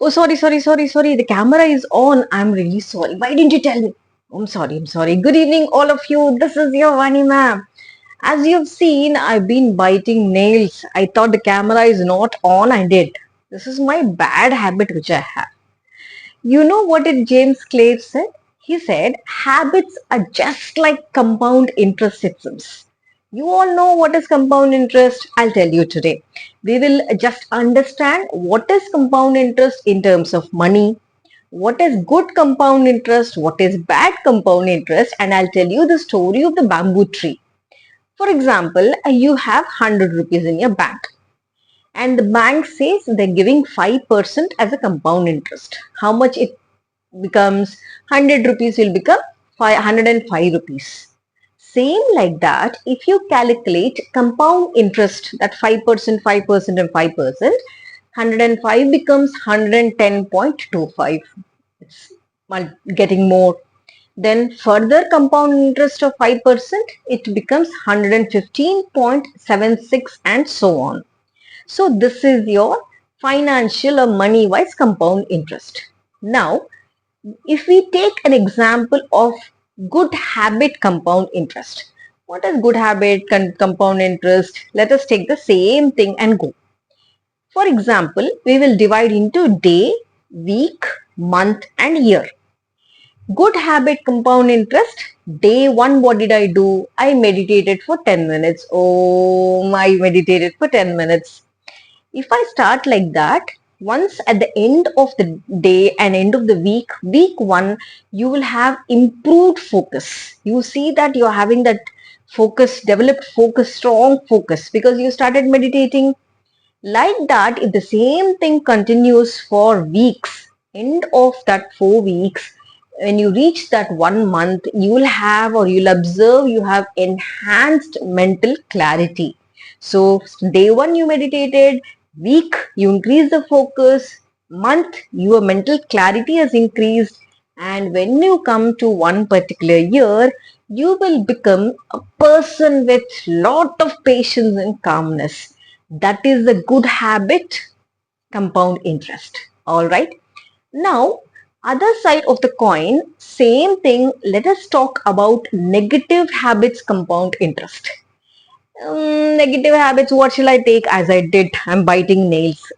Oh, sorry. The camera is on. I'm really sorry. Why didn't you tell me? I'm sorry. Good evening, all of you. This is your Vani ma'am. As you've seen, I've been biting nails. I thought the camera is not on. I did. This is my bad habit which I have. You know what did James Clear said? He said, habits are just like compound interest systems. You all know what is compound interest. I'll tell you today. We will just understand what is compound interest in terms of money, what is good compound interest, what is bad compound interest, and I'll tell you the story of the bamboo tree. For example, you have 100 rupees in your bank and the bank says they're giving 5% as a compound interest. How much it becomes? 100 rupees will become 505 rupees. Same like that, if you calculate compound interest, that 5%, 5% and 5%, 105 becomes 110.25. It's getting more. Then further compound interest of 5%, it becomes 115.76 and so on. So this is your financial or money wise compound interest. Now, if we take an example of good habit compound interest. What is good habit compound interest? Let us take the same thing and go. For example, we will divide into day, week, month and year. Good habit compound interest. Day 1, what did I do? I meditated for 10 minutes. Oh, I meditated for 10 minutes. If I start like that, once at the end of the day and end of the week 1, you will have improved focus. You see that you're having that focus, developed focus, strong focus because you started meditating. Like that, if the same thing continues for weeks, end of that 4 weeks, when you reach that 1 month, you will have or you'll observe you have enhanced mental clarity. So, day 1 you meditated, week you increase the focus, month your mental clarity has increased, and when you come to one particular year, you will become a person with lot of patience and calmness. That is the good habit compound interest. All right. Now, other side of the coin, same thing. Let us talk about negative habits compound interest. Negative habits, what shall I take? As I did, I'm biting nails.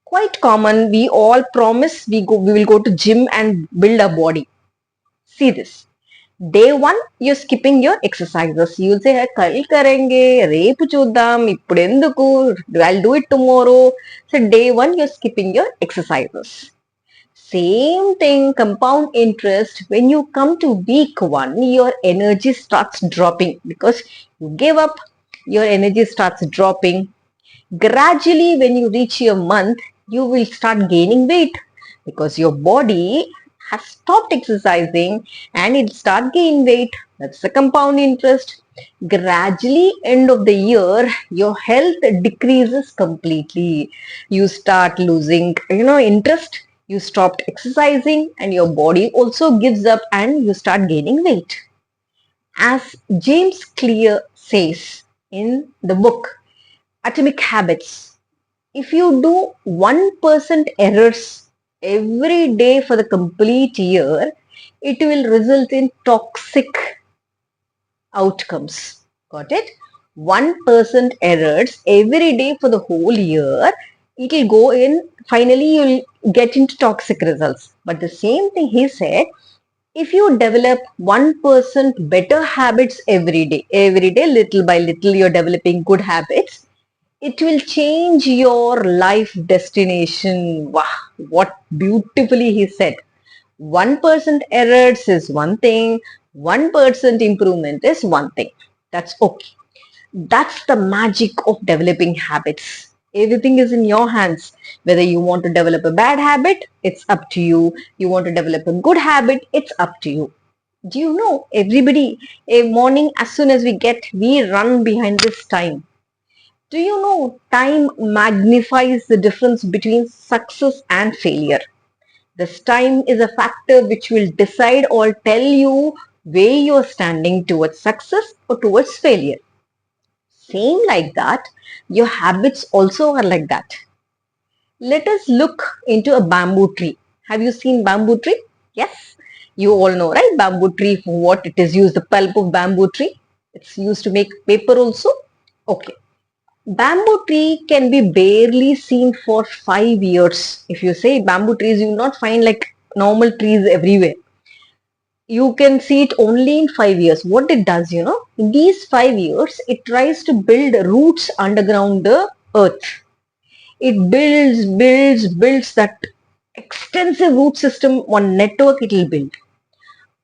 Quite common. We all promise we will go to gym and build a body. See this. Day 1, you're skipping your exercises. You'll say, "Kal karenge, repu chuddam, ippudenduku, I'll do it tomorrow." So day 1, you're skipping your exercises. Same thing, compound interest. When you come to week 1, your energy starts dropping because you gave up. Your energy starts dropping. Gradually, when you reach your month, you will start gaining weight because your body has stopped exercising and it start gain weight. That's the compound interest. Gradually, end of the year, your health decreases completely. You start losing, interest. You stopped exercising and your body also gives up and you start gaining weight. As James Clear says in the book Atomic Habits, if you do 1% errors every day for the complete year, it will result in toxic outcomes. Got it? 1% errors every day for the whole year, it will go in, finally you'll get into toxic results. But the same thing he said, if you develop 1% better habits every day, little by little, you're developing good habits, it will change your life destination. Wow, what beautifully he said. 1% errors is one thing, 1% improvement is one thing. That's okay. That's the magic of developing habits. Everything is in your hands. Whether you want to develop a bad habit, it's up to you. You want to develop a good habit, it's up to you. Do you know, everybody, a morning as soon as we get, we run behind this time. Do you know time magnifies the difference between success and failure? This time is a factor which will decide or tell you where you're standing towards success or towards failure. Same like that, your habits also are like that. Let us look into a bamboo tree. Have you seen bamboo tree? Yes, you all know, right? Bamboo tree, for what it is used, the pulp of bamboo tree. It's used to make paper also. Okay. Bamboo tree can be barely seen for 5 years. If you say bamboo trees, you will not find like normal trees everywhere. You can see it only in 5 years. What it does, in these 5 years, it tries to build roots underground the earth. It builds that extensive root system, one network it will build.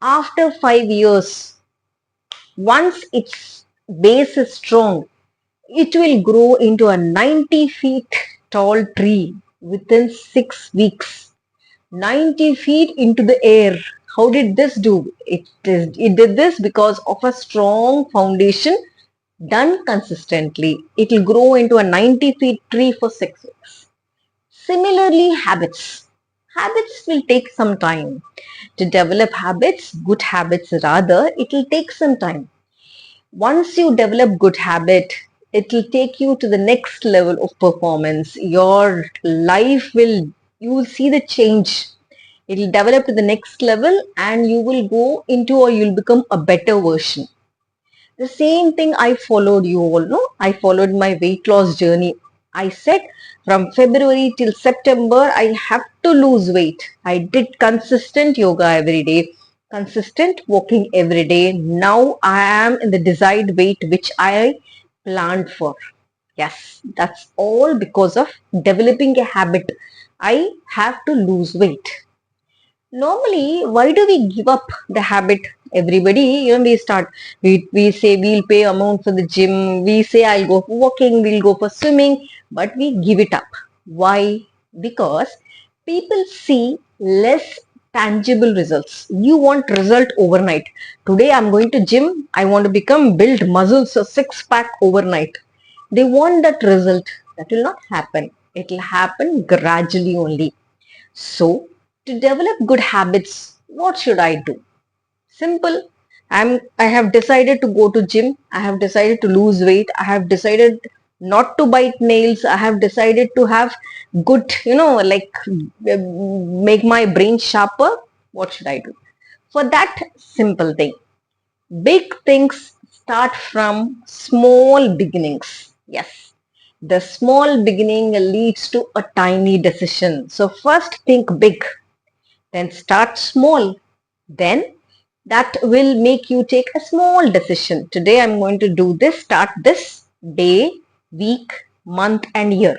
After 5 years, once its base is strong, it will grow into a 90 feet tall tree within 6 weeks. 90 feet into the air. How did this do? It did this because of a strong foundation done consistently. It will grow into a 90 feet tree for 6 weeks. Similarly, habits. Habits will take some time. To develop habits, good habits rather, it will take some time. Once you develop good habit, it will take you to the next level of performance. Your life you will see the change. It will develop to the next level and you will go into or you'll become a better version. The same thing I followed, you all know. I followed my weight loss journey. I said from February till September, I have to lose weight. I did consistent yoga every day, consistent walking every day. Now I am in the desired weight which I planned for. Yes, that's all because of developing a habit. I have to lose weight. Normally, why do we give up the habit? Everybody, we say we'll pay amount for the gym, we say I'll go for walking, we'll go for swimming, but we give it up. Why? Because people see less tangible results. You want result overnight. Today I'm going to gym, I want to build muscles, a six pack overnight. They want that result. That will not happen. It will happen gradually only. So, to develop good habits, what should I do? Simple. I have decided to go to gym. I have decided to lose weight. I have decided not to bite nails. I have decided to have good, make my brain sharper. What should I do? For that simple thing, big things start from small beginnings. Yes, the small beginning leads to a tiny decision. So first think big, then start small. Then that will make you take a small decision. Today I'm going to do this, start this day, week, month and year.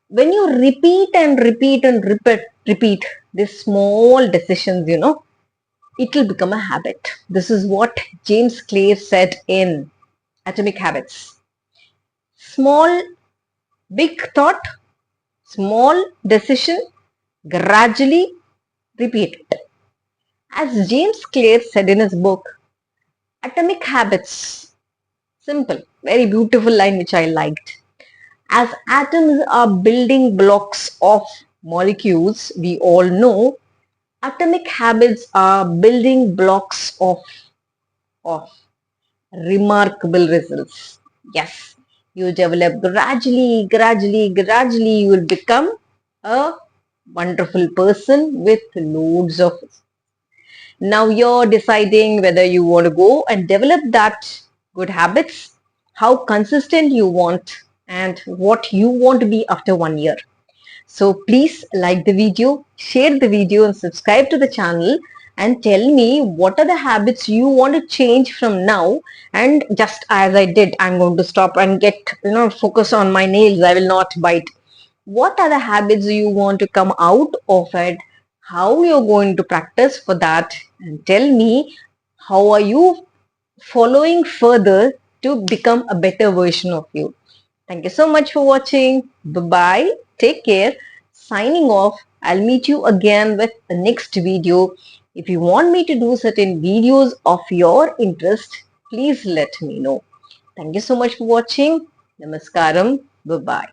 When you repeat and repeat these small decisions, it will become a habit. This is what James Clear said in Atomic Habits. Small, big thought, small decision, gradually repeat it. As James Clear said in his book, Atomic Habits, simple, very beautiful line which I liked. As atoms are building blocks of molecules, we all know atomic habits are building blocks of remarkable results. Yes, you develop gradually, you will become a wonderful person with loads of. Now you're deciding whether you want to go and develop that good habits, how consistent you want, and what you want to be after 1 year. So please like the video, share the video and subscribe to the channel and tell me what are the habits you want to change from now. And just as I did, I'm going to stop and get, focus on my nails. I will not bite. What are the habits you want to come out of it? How you're going to practice for that? And tell me how are you following further to become a better version of you. Thank you so much for watching. Bye-bye. Take care. Signing off. I'll meet you again with the next video. If you want me to do certain videos of your interest, please let me know. Thank you so much for watching. Namaskaram. Bye-bye.